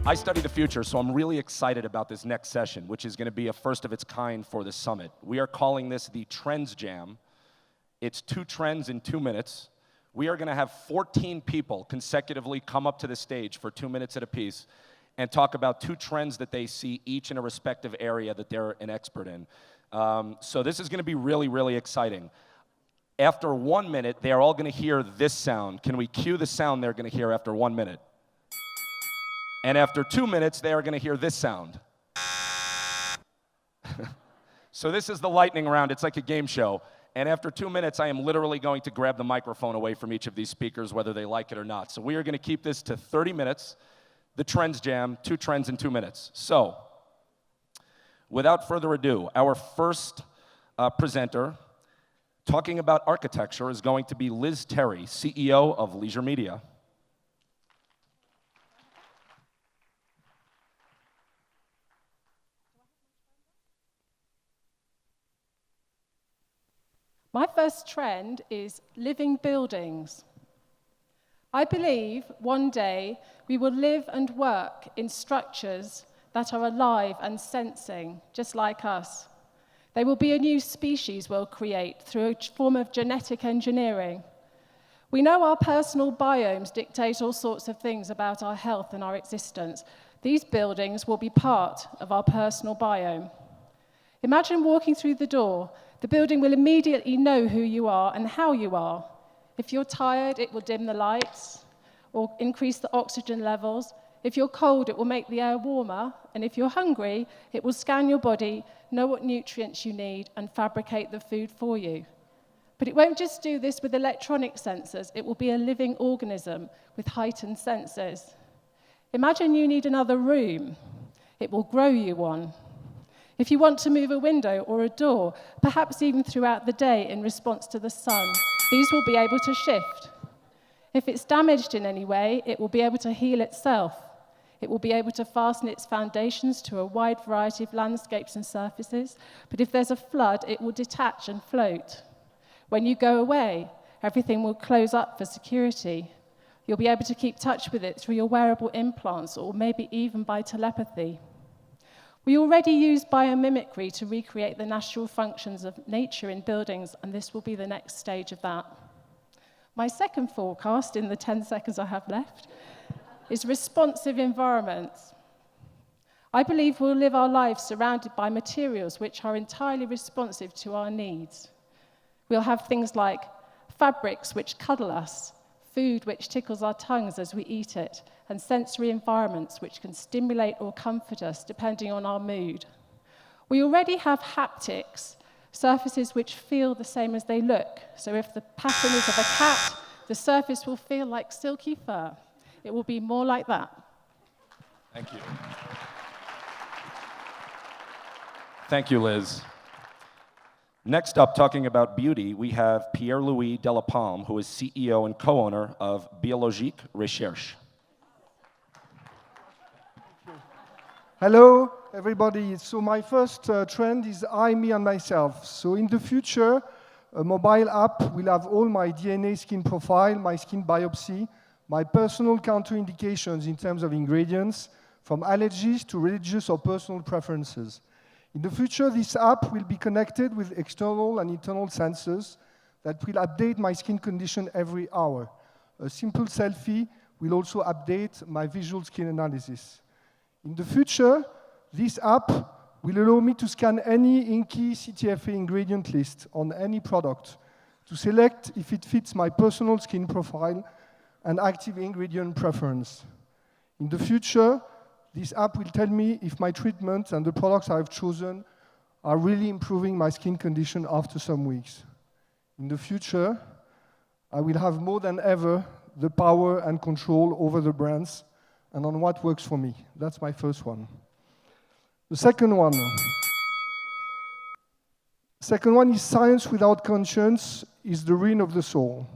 I study the future, so I'm really excited about this next session, which is going to be a first of its kind for the summit. We are calling this the Trends Jam. It's 2 trends in 2 minutes. We are going to have 14 people consecutively come up to the stage for 2 minutes at a piece and talk about 2 trends that they see each in a respective area that they're an expert in. So this is going to be really, really exciting. After 1 minute, they are all going to hear this sound. Can we cue the sound they're going to hear after 1 minute? And after 2 minutes, they are going to hear this sound. So this is the lightning round. It's like a game show. And after 2 minutes, I am literally going to grab the microphone away from each of these speakers, whether they like it or not. So we are going to keep this to 30 minutes, the Trends Jam, 2 trends in 2 minutes. So without further ado, our first presenter talking about architecture is going to be Liz Terry, CEO of Leisure Media. My first trend is living buildings. I believe one day we will live and work in structures that are alive and sensing, just like us. They will be a new species we'll create through a form of genetic engineering. We know our personal biomes dictate all sorts of things about our health and our existence. These buildings will be part of our personal biome. Imagine walking through the door. The building will immediately know who you are and how you are. If you're tired, it will dim the lights or increase the oxygen levels. If you're cold, it will make the air warmer. And if you're hungry, it will scan your body, know what nutrients you need, and fabricate the food for you. But it won't just do this with electronic sensors. It will be a living organism with heightened senses. Imagine you need another room. It will grow you one. If you want to move a window or a door, perhaps even throughout the day in response to the sun, these will be able to shift. If it's damaged in any way, it will be able to heal itself. It will be able to fasten its foundations to a wide variety of landscapes and surfaces, but if there's a flood, it will detach and float. When you go away, everything will close up for security. You'll be able to keep touch with it through your wearable implants or maybe even by telepathy. We already use biomimicry to recreate the natural functions of nature in buildings, and this will be the next stage of that. My second forecast, in the 10 seconds I have left, is responsive environments. I believe we'll live our lives surrounded by materials which are entirely responsive to our needs. We'll have things like fabrics which cuddle us, food which tickles our tongues as we eat it, and sensory environments which can stimulate or comfort us depending on our mood. We already have haptics, surfaces which feel the same as they look. So if the pattern is of a cat, the surface will feel like silky fur. It will be more like that. Thank you. Thank you, Liz. Next up, talking about beauty, we have Pierre-Louis Delapalme, who is CEO and co-owner of Biologique, Recherche. Hello, everybody. So my first trend is I, me, and myself. So in the future, a mobile app will have all my DNA skin profile, my skin biopsy, my personal counterindications in terms of ingredients, from allergies to religious or personal preferences. In the future, this app will be connected with external and internal sensors that will update my skin condition every hour. A simple selfie will also update my visual skin analysis. In the future, this app will allow me to scan any inky CTFA ingredient list on any product to select if it fits my personal skin profile and active ingredient preference. In the future, this app will tell me if my treatment and the products I've chosen are really improving my skin condition after some weeks. In the future, I will have more than ever the power and control over the brands and on what works for me. That's my first one. The second one is science without conscience is the ruin of the soul.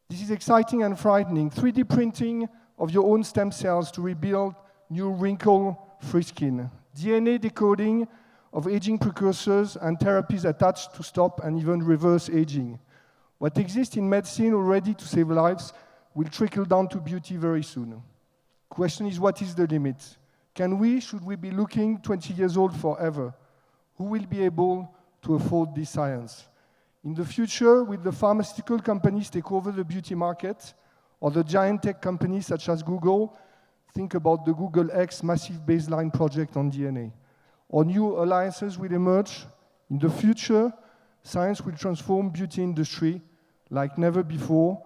This is exciting and frightening. 3D printing of your own stem cells to rebuild new wrinkle-free skin. DNA decoding of aging precursors and therapies attached to stop and even reverse aging. What exists in medicine already to save lives will trickle down to beauty very soon. Question is, what is the limit? Should we be looking 20 years old forever? Who will be able to afford this science? In the future, will the pharmaceutical companies take over the beauty market, or the giant tech companies such as Google? Think about the Google X massive baseline project on DNA. Or new alliances will emerge. In the future, science will transform beauty industry like never before,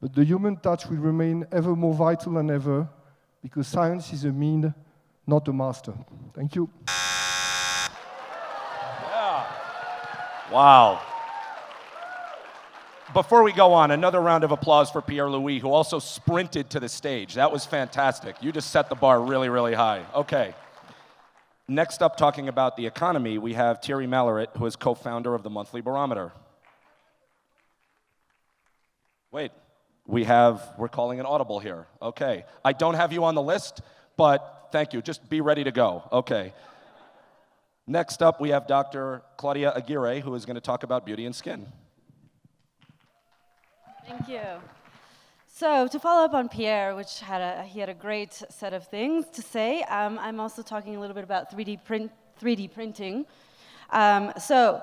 but the human touch will remain ever more vital than ever, because science is a mean, not a master. Thank you. Yeah. Wow. Before we go on, another round of applause for Pierre-Louis, who also sprinted to the stage. That was fantastic. You just set the bar really, really high. Okay. Next up, talking about the economy, we have Thierry Malleret, who is co-founder of the monthly Barometer. Wait, we're calling an audible here. Okay. I don't have you on the list, but thank you. Just be ready to go. Okay. Next up, we have Dr. Claudia Aguirre, who is going to talk about beauty and skin. Thank you. So to follow up on Pierre, which he had a great set of things to say, I'm also talking a little bit about 3D printing. So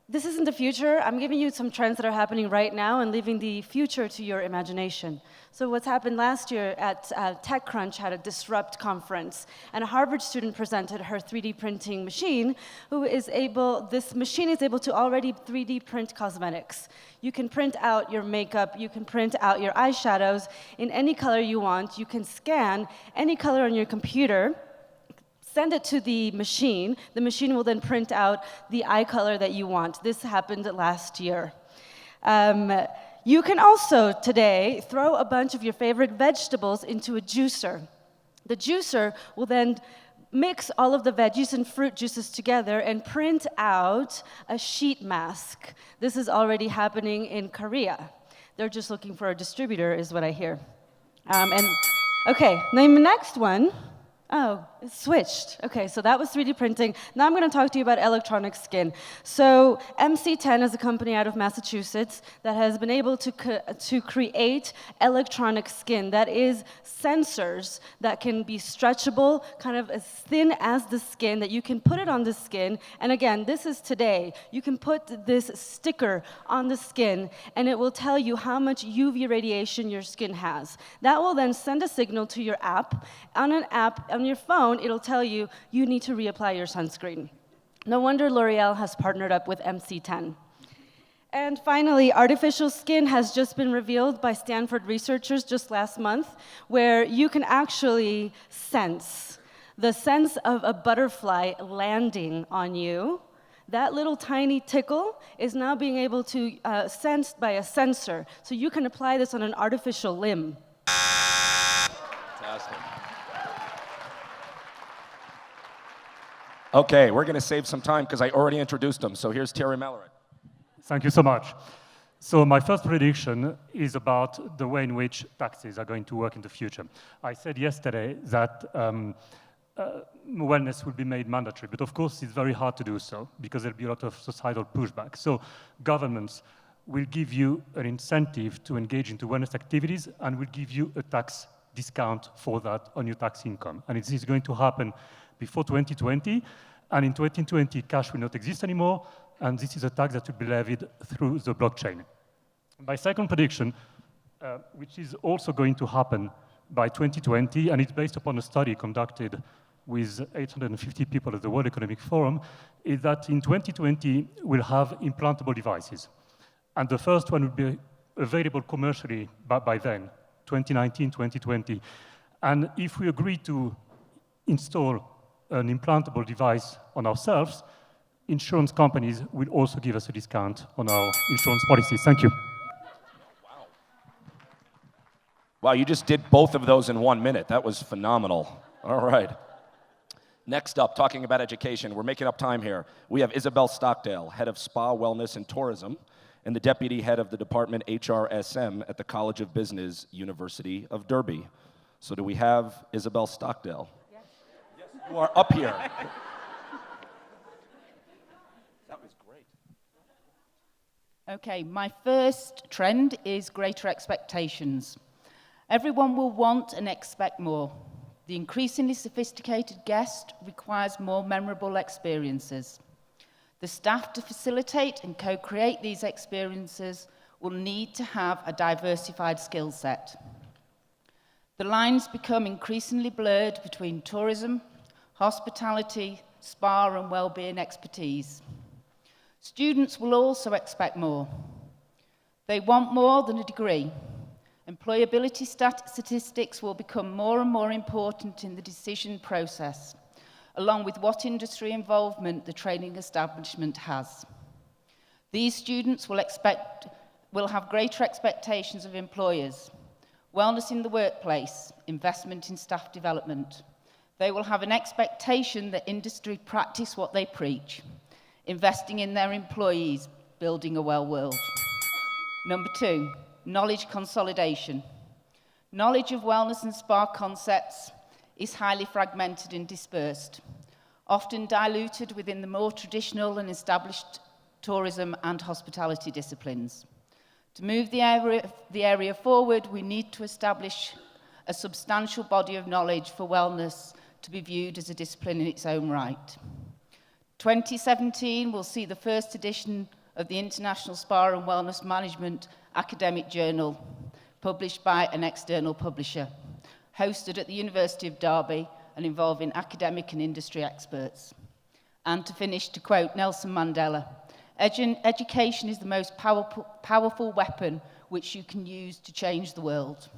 this isn't the future. I'm giving you some trends that are happening right now and leaving the future to your imagination. So what's happened last year at TechCrunch had a Disrupt conference, and a Harvard student presented her 3D printing machine, this machine is able to already 3D print cosmetics. You can print out your makeup, you can print out your eyeshadows in any color you want, you can scan any color on your computer, send it to the machine will then print out the eye color that you want. This happened last year. You can also, today, throw a bunch of your favorite vegetables into a juicer. The juicer will then mix all of the veggies and fruit juices together and print out a sheet mask. This is already happening in Korea. They're just looking for a distributor, is what I hear. Okay, the next one. Oh, it switched. Okay, so that was 3D printing. Now I'm going to talk to you about electronic skin. So MC10 is a company out of Massachusetts that has been able to create electronic skin. That is sensors that can be stretchable, kind of as thin as the skin, that you can put it on the skin. And again, this is today. You can put this sticker on the skin, and it will tell you how much UV radiation your skin has. That will then send a signal to your app. On an app, on your phone, it'll tell you, you need to reapply your sunscreen. No wonder L'Oreal has partnered up with MC10. And finally, artificial skin has just been revealed by Stanford researchers just last month, where you can actually sense the sense of a butterfly landing on you. That little tiny tickle is now being able to sensed by a sensor, so you can apply this on an artificial limb. Fantastic. Okay, we're going to save some time because I already introduced him. So here's Thierry Malleret. Thank you so much. So my first prediction is about the way in which taxes are going to work in the future. I said yesterday that wellness will be made mandatory, but of course it's very hard to do so because there'll be a lot of societal pushback. So governments will give you an incentive to engage into wellness activities and will give you a tax discount for that on your tax income. And it is going to happen before 2020, and in 2020 cash will not exist anymore, and this is a tax that will be levied through the blockchain. My second prediction, which is also going to happen by 2020, and it's based upon a study conducted with 850 people at the World Economic Forum, is that in 2020 we'll have implantable devices. And the first one will be available commercially by then, 2019, 2020. And if we agree to install an implantable device on ourselves, insurance companies will also give us a discount on our insurance policies. Thank you. Wow, you just did both of those in 1 minute. That was phenomenal. All right. Next up, talking about education, we're making up time here. We have Isobel Stockdale, head of Spa, Wellness, and Tourism, and the deputy head of the department HRSM at the College of Business, University of Derby. So do we have Isobel Stockdale? Yes. Yes, you are up here. That was great. Okay, my first trend is greater expectations. Everyone will want and expect more. The increasingly sophisticated guest requires more memorable experiences. The staff to facilitate and co-create these experiences will need to have a diversified skill set. The lines become increasingly blurred between tourism, hospitality, spa and well-being expertise. Students will also expect more. They want more than a degree. Employability statistics will become more and more important in the decision process, along with what industry involvement the training establishment has. These students will have greater expectations of employers, wellness in the workplace, investment in staff development. They will have an expectation that industry practice what they preach, investing in their employees, building a well world. Number 2, knowledge consolidation. Knowledge of wellness and spa concepts is highly fragmented and dispersed, often diluted within the more traditional and established tourism and hospitality disciplines. To move the area forward, we need to establish a substantial body of knowledge for wellness to be viewed as a discipline in its own right. 2017 will see the first edition of the International Spa and Wellness Management academic journal, published by an external publisher, hosted at the University of Derby and involving academic and industry experts. And to finish, to quote Nelson Mandela, education is the most powerful weapon which you can use to change the world.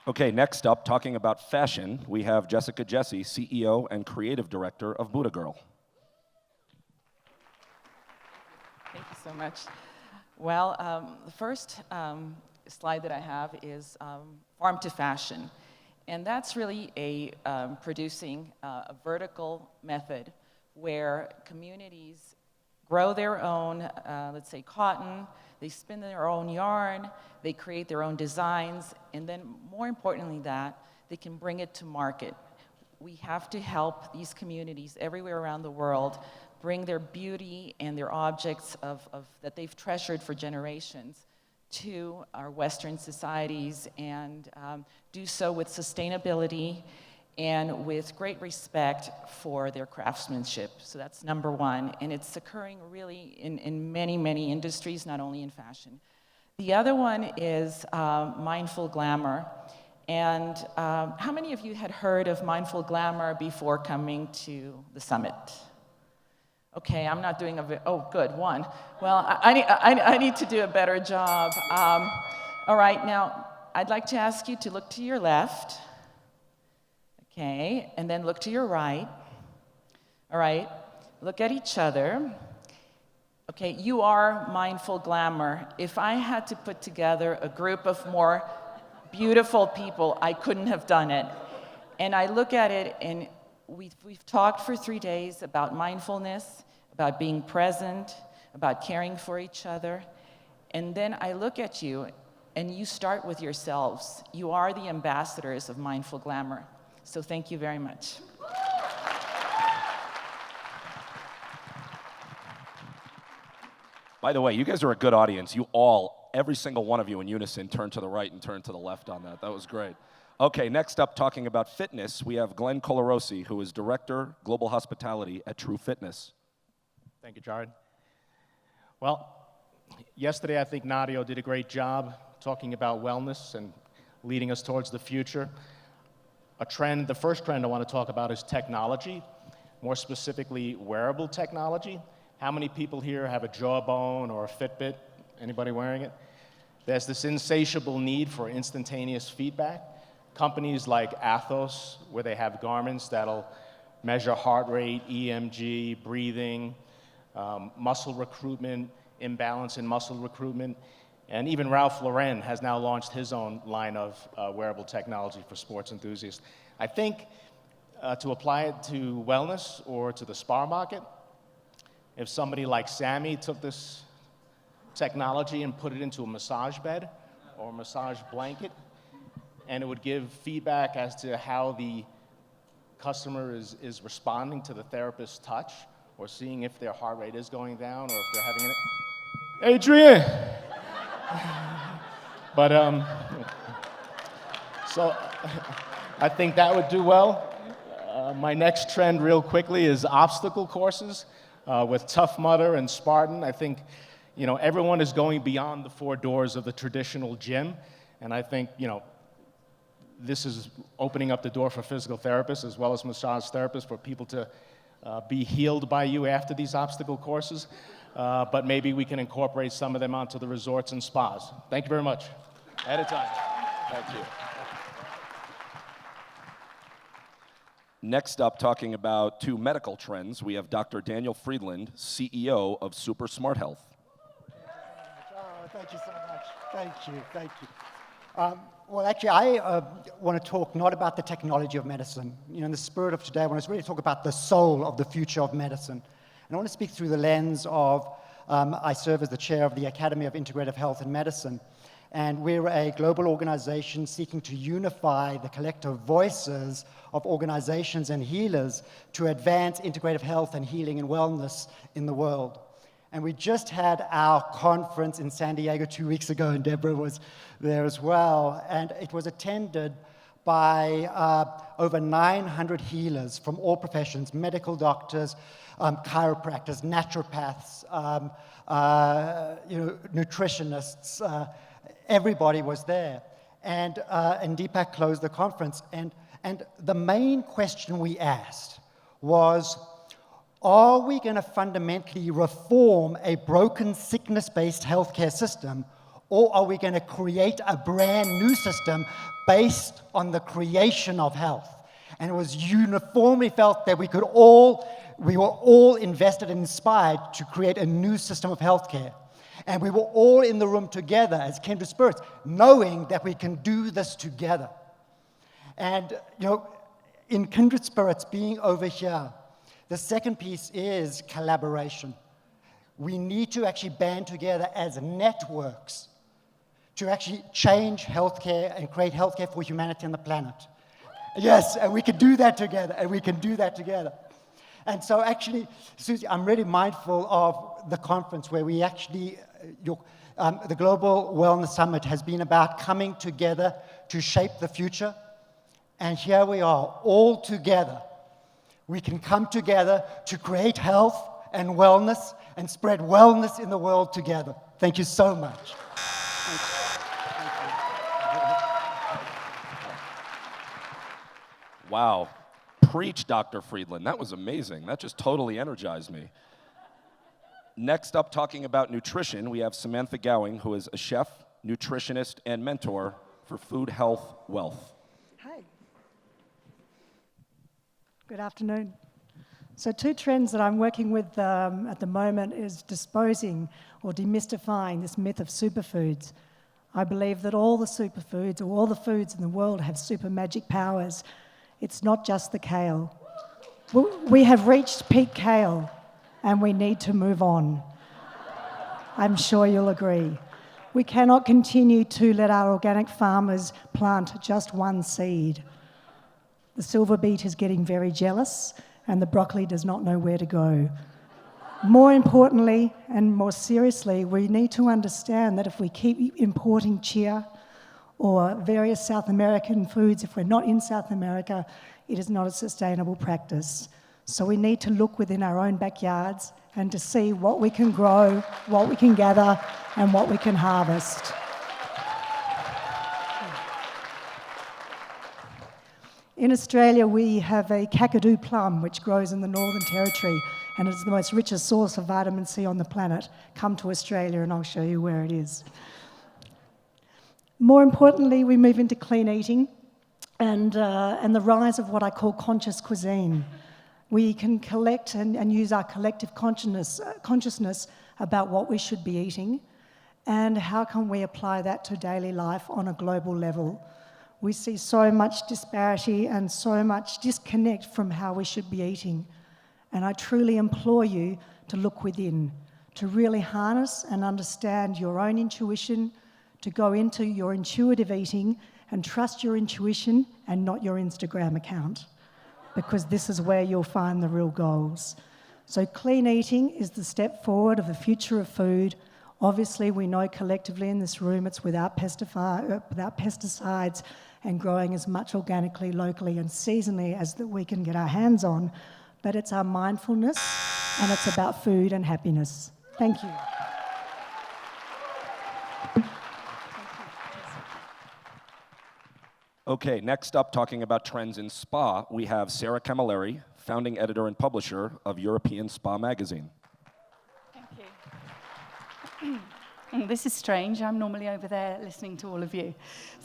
Okay, next up, talking about fashion, we have Jessica Jesse, CEO and Creative Director of BuDhaGirl. Thank you so much. Well, the first slide that I have is farm to fashion. And that's really producing a vertical method where communities grow their own, let's say, cotton, they spin their own yarn, they create their own designs, and then more importantly that, they can bring it to market. We have to help these communities everywhere around the world bring their beauty and their objects that they've treasured for generations to our Western societies and do so with sustainability and with great respect for their craftsmanship. So that's number one, and it's occurring really in many, many industries, not only in fashion. The other one is mindful glamour. And how many of you had heard of mindful glamour before coming to the summit? Okay, I'm not doing oh, good, one. Well, I need to do a better job. All right, now, I'd like to ask you to look to your left. Okay, and then look to your right. All right, look at each other. Okay, you are mindful glamour. If I had to put together a group of more beautiful people, I couldn't have done it. And I look at it, and we've talked for 3 days about mindfulness, about being present, about caring for each other. And then I look at you, and you start with yourselves. You are the ambassadors of mindful glamour. So thank you very much. By the way, you guys are a good audience. You all, every single one of you in unison, turn to the right and turn to the left on that. That was great. Okay, next up, talking about fitness, we have Glenn Colarossi, who is Director, Global Hospitality at True Fitness. Thank you, Jared. Well, yesterday I think Nadio did a great job talking about wellness and leading us towards the future. The first trend I want to talk about is technology, more specifically wearable technology. How many people here have a Jawbone or a Fitbit? Anybody wearing it? There's this insatiable need for instantaneous feedback. Companies like Athos, where they have garments that'll measure heart rate, EMG, breathing, muscle recruitment, imbalance in muscle recruitment. And even Ralph Lauren has now launched his own line of wearable technology for sports enthusiasts. I think to apply it to wellness or to the spa market, if somebody like Sammy took this technology and put it into a massage bed or a massage blanket, and it would give feedback as to how the customer is responding to the therapist's touch, or seeing if their heart rate is going down, or if they're having Adrian. But so I think that would do well. My next trend, real quickly, is obstacle courses with Tough Mudder and Spartan. I think, you know, everyone is going beyond the four doors of the traditional gym, and I think, you know, this is opening up the door for physical therapists as well as massage therapists for people to be healed by you after these obstacle courses. But maybe we can incorporate some of them onto the resorts and spas. Thank you very much. Ahead of time. Thank you. Next up, talking about two medical trends, we have Dr. Daniel Friedland, CEO of SuperSmartHealth. Oh, thank you so much. Thank you, thank you. Well, actually, I want to talk not about the technology of medicine. You know, in the spirit of today, I want to really talk about the soul of the future of medicine. And I want to speak through the lens of, I serve as the chair of the Academy of Integrative Health and Medicine. And we're a global organization seeking to unify the collective voices of organizations and healers to advance integrative health and healing and wellness in the world. And we just had our conference in San Diego 2 weeks ago, and Deborah was there as well. And it was attended by over 900 healers from all professions, medical doctors, chiropractors, naturopaths, nutritionists. Everybody was there. And Deepak closed the conference. And the main question we asked was, are we going to fundamentally reform a broken sickness-based healthcare system, or are we going to create a brand new system based on the creation of health? And it was uniformly felt that we were all invested and inspired to create a new system of healthcare. And we were all in the room together as kindred spirits, knowing that we can do this together. And, you know, in kindred spirits being over here, the second piece is collaboration. We need to actually band together as networks to actually change healthcare and create healthcare for humanity and the planet. Yes, and we can do that together, And so actually, Susie, I'm really mindful of the conference where we actually, the Global Wellness Summit has been about coming together to shape the future. And here we are, all together. We can come together to create health and wellness and spread wellness in the world together. Thank you so much. Wow. Preach, Dr. Friedland. That was amazing. That just totally energized me. Next up, talking about nutrition, we have Samantha Gowing, who is a chef, nutritionist, and mentor for Food Health Wealth. Hi. Good afternoon. So two trends that I'm working with at the moment is disposing or demystifying this myth of superfoods. I believe that all the superfoods or all the foods in the world have super magic powers. It's not just the kale. We have reached peak kale and we need to move on. I'm sure you'll agree. We cannot continue to let our organic farmers plant just one seed. The silver beet is getting very jealous and the broccoli does not know where to go. More importantly and more seriously, we need to understand that if we keep importing chia or various South American foods, if we're not in South America, it is not a sustainable practice. So we need to look within our own backyards and to see what we can grow, what we can gather, and what we can harvest. In Australia, we have a Kakadu plum, which grows in the Northern Territory, and it's the most richest source of vitamin C on the planet. Come to Australia and I'll show you where it is. More importantly, we move into clean eating and the rise of what I call conscious cuisine. We can collect and use our collective consciousness about what we should be eating and how can we apply that to daily life on a global level. We see so much disparity and so much disconnect from how we should be eating. And I truly implore you to look within, to really harness and understand your own intuition, to go into your intuitive eating and trust your intuition and not your Instagram account, because this is where you'll find the real goals. So clean eating is the step forward of the future of food. Obviously, we know collectively in this room it's without pesticides and growing as much organically, locally, and seasonally as that we can get our hands on. But it's our mindfulness, and it's about food and happiness. Thank you. Okay, next up, talking about trends in spa, we have Sarah Camilleri, founding editor and publisher of European Spa magazine. Thank you. This is strange. I'm normally over there listening to all of you.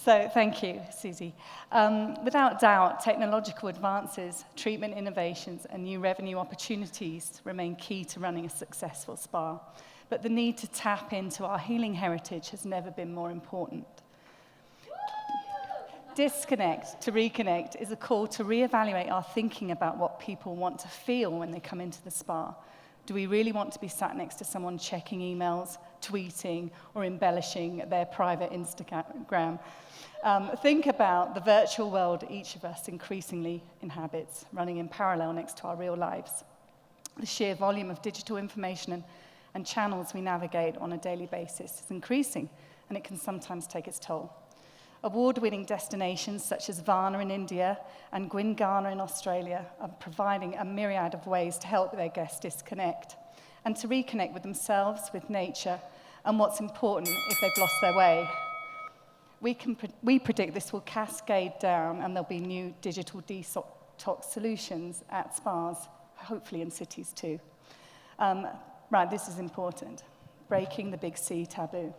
So thank you, Susie. Without doubt, technological advances, treatment innovations, and new revenue opportunities remain key to running a successful spa. But the need to tap into our healing heritage has never been more important. Disconnect to reconnect is a call to reevaluate our thinking about what people want to feel when they come into the spa. Do we really want to be sat next to someone checking emails, tweeting, or embellishing their private Instagram? Think about the virtual world each of us increasingly inhabits, running in parallel next to our real lives. The sheer volume of digital information and channels we navigate on a daily basis is increasing, and it can sometimes take its toll. Award-winning destinations such as Varna in India and Gwyngarna in Australia are providing a myriad of ways to help their guests disconnect and to reconnect with themselves, with nature, and what's important if they've lost their way. We predict this will cascade down and there'll be new digital detox solutions at spas, hopefully in cities too. Right, this is important. Breaking the big C taboo.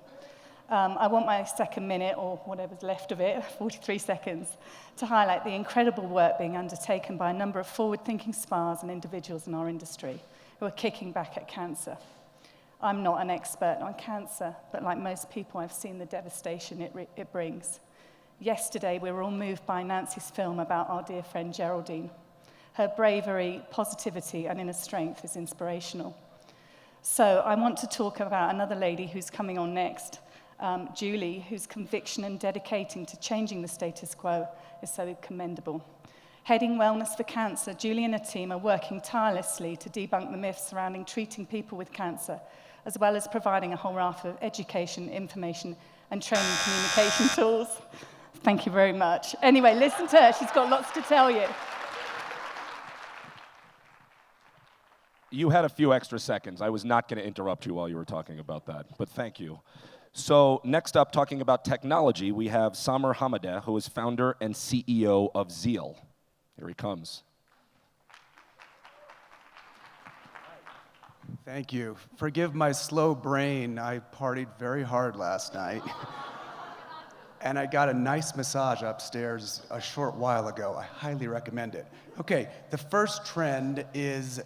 I want my second minute, or whatever's left of it, 43 seconds, to highlight the incredible work being undertaken by a number of forward-thinking spas and individuals in our industry who are kicking back at cancer. I'm not an expert on cancer, but like most people, I've seen the devastation it brings. Yesterday, we were all moved by Nancy's film about our dear friend Geraldine. Her bravery, positivity, and inner strength is inspirational. So I want to talk about another lady who's coming on next, Julie, whose conviction and dedicating to changing the status quo is so commendable. Heading Wellness for Cancer, Julie and her team are working tirelessly to debunk the myths surrounding treating people with cancer, as well as providing a whole raft of education, information, and training communication tools. Thank you very much. Anyway, listen to her. She's got lots to tell you. You had a few extra seconds. I was not going to interrupt you while you were talking about that, but thank you. So next up, talking about technology, we have Samer Hamadeh, who is founder and CEO of Zeel. Here he comes. Thank you. Forgive my slow brain. I partied very hard last night. And I got a nice massage upstairs a short while ago. I highly recommend it. Okay, the first trend is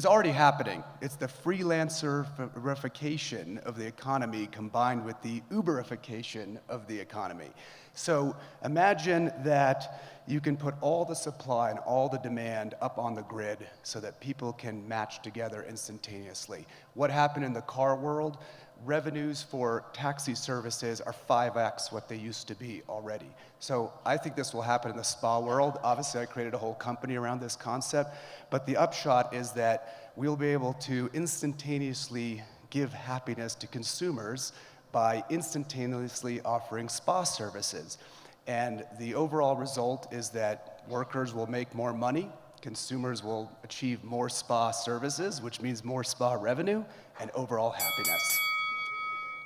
already happening. It's the freelancerification of the economy combined with the Uberification of the economy. So imagine that you can put all the supply and all the demand up on the grid so that people can match together instantaneously. What happened in the car world? Revenues for taxi services are 5x what they used to be already. So I think this will happen in the spa world. Obviously, I created a whole company around this concept, but the upshot is that we'll be able to instantaneously give happiness to consumers by instantaneously offering spa services. And the overall result is that workers will make more money, consumers will achieve more spa services, which means more spa revenue, and overall happiness.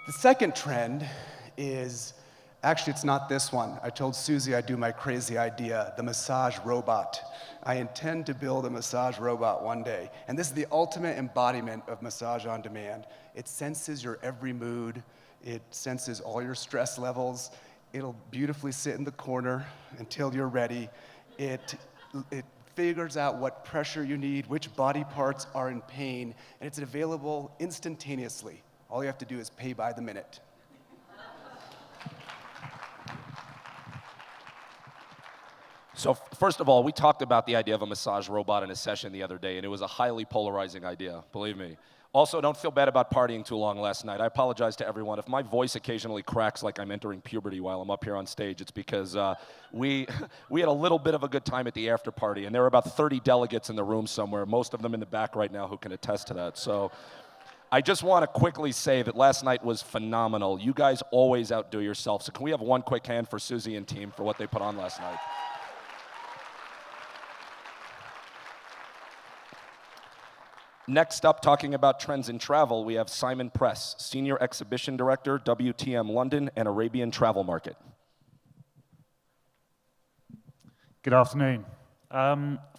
The second trend is, actually it's not this one. I told Susie I'd do my crazy idea, the massage robot. I intend to build a massage robot one day. And this is the ultimate embodiment of massage on demand. It senses your every mood. It senses all your stress levels. It'll beautifully sit in the corner until you're ready. It figures out what pressure you need, which body parts are in pain, and it's available instantaneously. All you have to do is pay by the minute. So first of all, we talked about the idea of a massage robot in a session the other day, and it was a highly polarizing idea, believe me. Also, don't feel bad about partying too long last night. I apologize to everyone. If my voice occasionally cracks like I'm entering puberty while I'm up here on stage, it's because we had a little bit of a good time at the after party, and there were about 30 delegates in the room somewhere, most of them in the back right now who can attest to that. So I just want to quickly say that last night was phenomenal. You guys always outdo yourself. So can we have one quick hand for Susie and team for what they put on last night? Next up, talking about trends in travel, we have Simon Press, Senior Exhibition Director, WTM London and Arabian Travel Market. Good afternoon.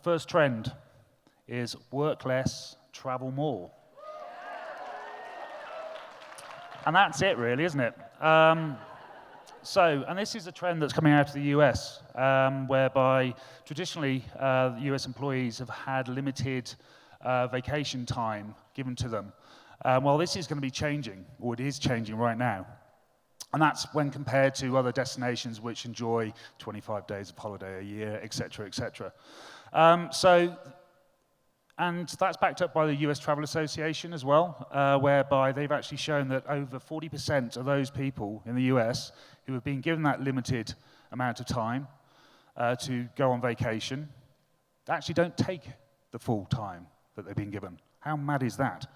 First trend is work less, travel more. And that's it really, isn't it? And this is a trend that's coming out of the US, whereby traditionally US employees have had limited vacation time given to them. Well, this is going to be changing, or it is changing right now. And that's when compared to other destinations which enjoy 25 days of holiday a year, et cetera, et cetera. And that's backed up by the US Travel Association as well, whereby they've actually shown that over 40% of those people in the US who have been given that limited amount of time to go on vacation actually don't take the full time that they've been given. How mad is that?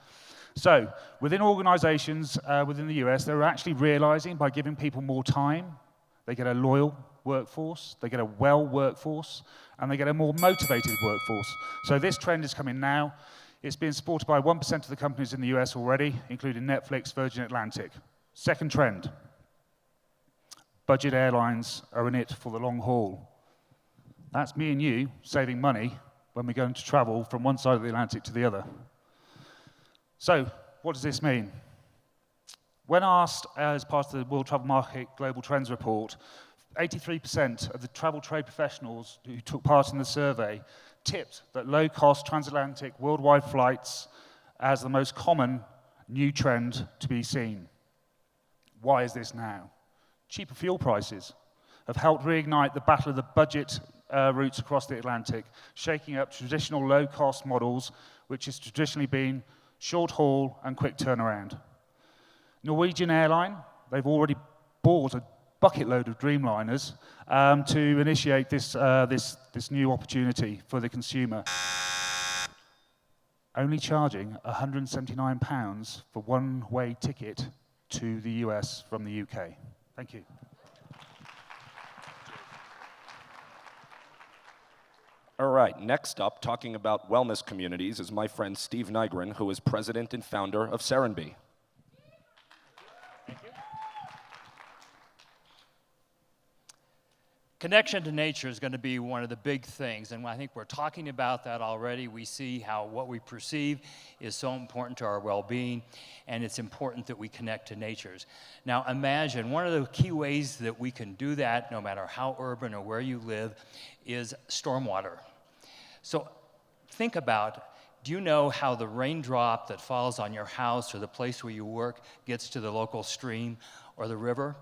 So within organizations within the US, they're actually realizing by giving people more time, they get a loyal workforce, they get a well workforce, and they get a more motivated workforce. So this trend is coming now. It's being supported by 1% of the companies in the US already, including Netflix, Virgin Atlantic. Second trend, budget airlines are in it for the long haul. That's me and you saving money when we're going to travel from one side of the Atlantic to the other. So, what does this mean? When asked as part of the World Travel Market Global Trends Report, 83% of the travel trade professionals who took part in the survey tipped that low-cost transatlantic worldwide flights as the most common new trend to be seen. Why is this now? Cheaper fuel prices have helped reignite the battle of the budget routes across the Atlantic, shaking up traditional low-cost models, which has traditionally been short haul and quick turnaround. Norwegian Airline, they've already bought a bucket load of Dreamliners to initiate this new opportunity for the consumer. Only charging £179 for one-way ticket to the US from the UK. Thank you. All right, next up, talking about wellness communities, is my friend Steve Nygren, who is president and founder of Serenbe. Connection to nature is going to be one of the big things, and I think we're talking about that already. We see how what we perceive is so important to our well-being, and it's important that we connect to natures. Now imagine, one of the key ways that we can do that, no matter how urban or where you live, is stormwater. So think about, do you know how the raindrop that falls on your house or the place where you work gets to the local stream or the river?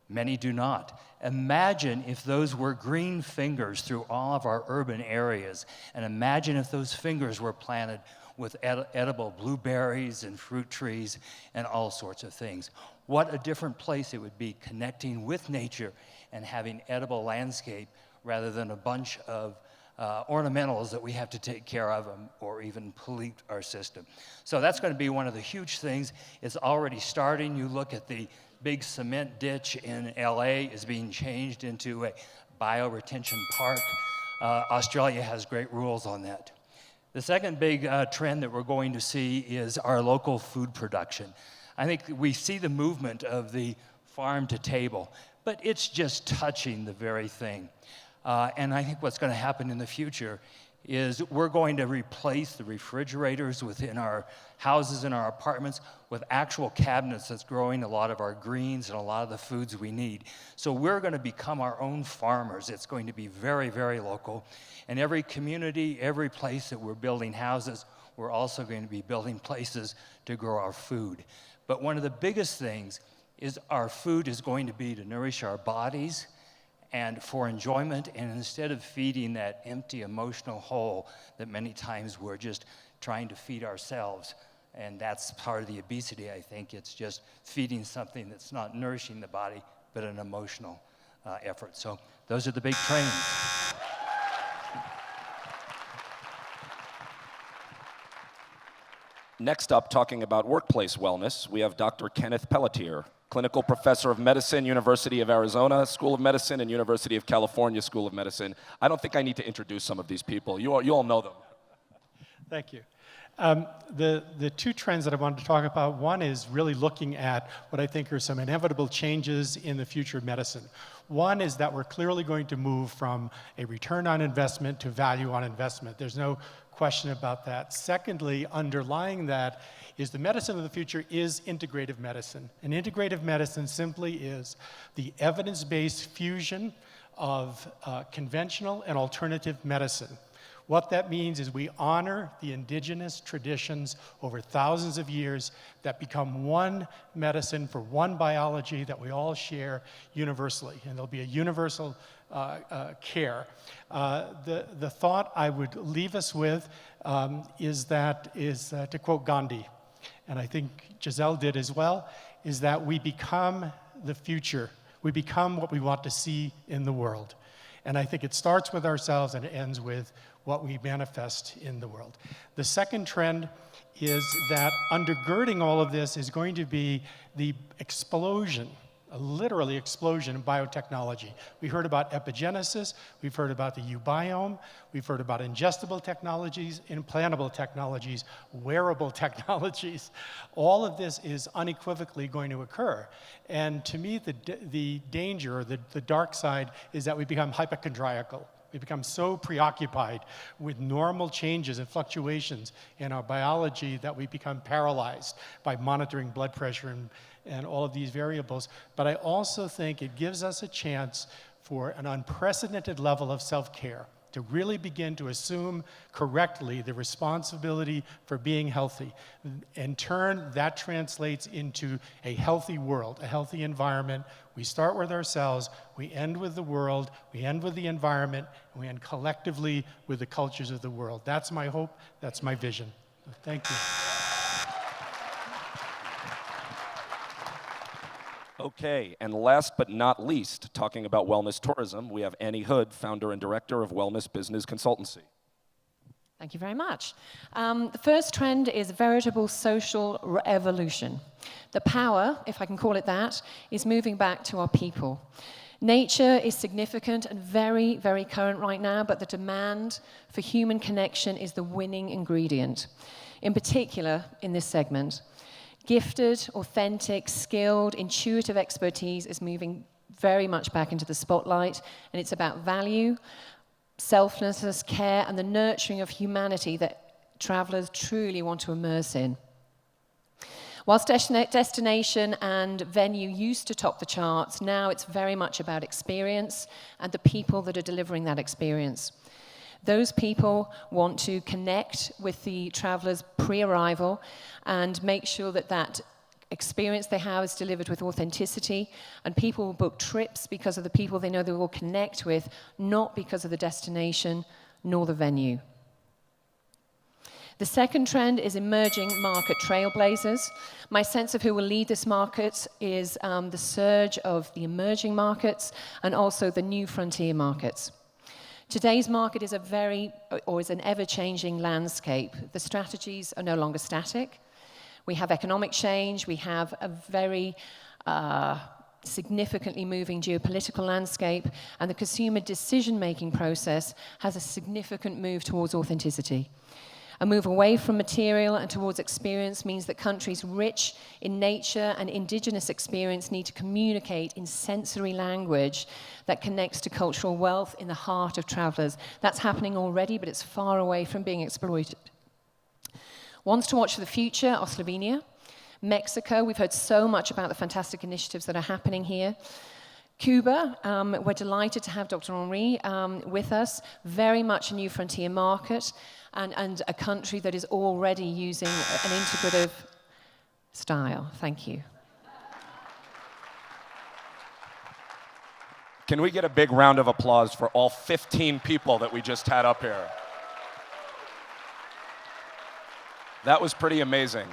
Many do not. Imagine if those were green fingers through all of our urban areas, and imagine if those fingers were planted with edible blueberries and fruit trees and all sorts of things. What a different place it would be, connecting with nature and having edible landscape rather than a bunch of ornamentals that we have to take care of or even pollute our system. So that's going to be one of the huge things. It's already starting. You look at the big cement ditch in LA is being changed into a bioretention park. Australia has great rules on that. The second big trend that we're going to see is our local food production. I think we see the movement of the farm to table, but it's just touching the very thing. And I think what's going to happen in the future is we're going to replace the refrigerators within our houses and our apartments with actual cabinets that's growing a lot of our greens and a lot of the foods we need. So we're going to become our own farmers. It's going to be very, very local. And every community, every place that we're building houses, we're also going to be building places to grow our food. But one of the biggest things is our food is going to be to nourish our bodies and for enjoyment, and instead of feeding that empty emotional hole that many times we're just trying to feed ourselves, and that's part of the obesity, I think. It's just feeding something that's not nourishing the body, but an emotional effort. So those are the big trends. Next up, talking about workplace wellness, we have Dr. Kenneth Pelletier, clinical professor of medicine, University of Arizona School of Medicine, and University of California School of Medicine. I don't think I need to introduce some of these people. You all know them. Thank you. The two trends that I wanted to talk about, one is really looking at what I think are some inevitable changes in the future of medicine. One is that we're clearly going to move from a return on investment to value on investment. There's no question about that. Secondly, underlying that is the medicine of the future is integrative medicine. And integrative medicine simply is the evidence-based fusion of conventional and alternative medicine. What that means is we honor the indigenous traditions over thousands of years that become one medicine for one biology that we all share universally, and there'll be a universal care. The thought I would leave us with is to quote Gandhi, and I think Giselle did as well, is that we become the future. We become what we want to see in the world. And I think it starts with ourselves and it ends with what we manifest in the world. The second trend is that undergirding all of this is going to be the explosion, a literally explosion in biotechnology. We heard about epigenesis, we've heard about the ubiome, we've heard about ingestible technologies, implantable technologies, wearable technologies. All of this is unequivocally going to occur. And to me, the danger, or the dark side, is that we become hypochondriacal. We become so preoccupied with normal changes and fluctuations in our biology that we become paralyzed by monitoring blood pressure and all of these variables. But I also think it gives us a chance for an unprecedented level of self-care, to really begin to assume correctly the responsibility for being healthy. In turn, that translates into a healthy world, a healthy environment. We start with ourselves, we end with the world, we end with the environment, and we end collectively with the cultures of the world. That's my hope, that's my vision. Thank you. Okay, and last but not least, talking about wellness tourism, we have Annie Hood, founder and director of Wellness Business Consultancy. Thank you very much. The first trend is veritable social evolution. The power, if I can call it that, is moving back to our people. Nature is significant and very, very current right now, but the demand for human connection is the winning ingredient, in particular in this segment. Gifted, authentic, skilled, intuitive expertise is moving very much back into the spotlight, and it's about value, selflessness, care, and the nurturing of humanity that travelers truly want to immerse in. Whilst destination and venue used to top the charts, now it's very much about experience and the people that are delivering that experience. Those people want to connect with the travelers pre-arrival and make sure that that experience they have is delivered with authenticity, and people will book trips because of the people they know they will connect with, not because of the destination nor the venue. The second trend is emerging market trailblazers. My sense of who will lead this market is the surge of the emerging markets and also the new frontier markets. Today's market is an ever-changing landscape. The strategies are no longer static. We have economic change, we have a very significantly moving geopolitical landscape, and the consumer decision-making process has a significant move towards authenticity. A move away from material and towards experience means that countries rich in nature and indigenous experience need to communicate in sensory language that connects to cultural wealth in the heart of travelers. That's happening already, but it's far away from being exploited. Ones to watch for the future are Slovenia, Mexico. We've heard so much about the fantastic initiatives that are happening here. Cuba, we're delighted to have Dr. Henri with us, very much a new frontier market, and a country that is already using an integrative style. Thank you. Can we get a big round of applause for all 15 people that we just had up here? That was pretty amazing.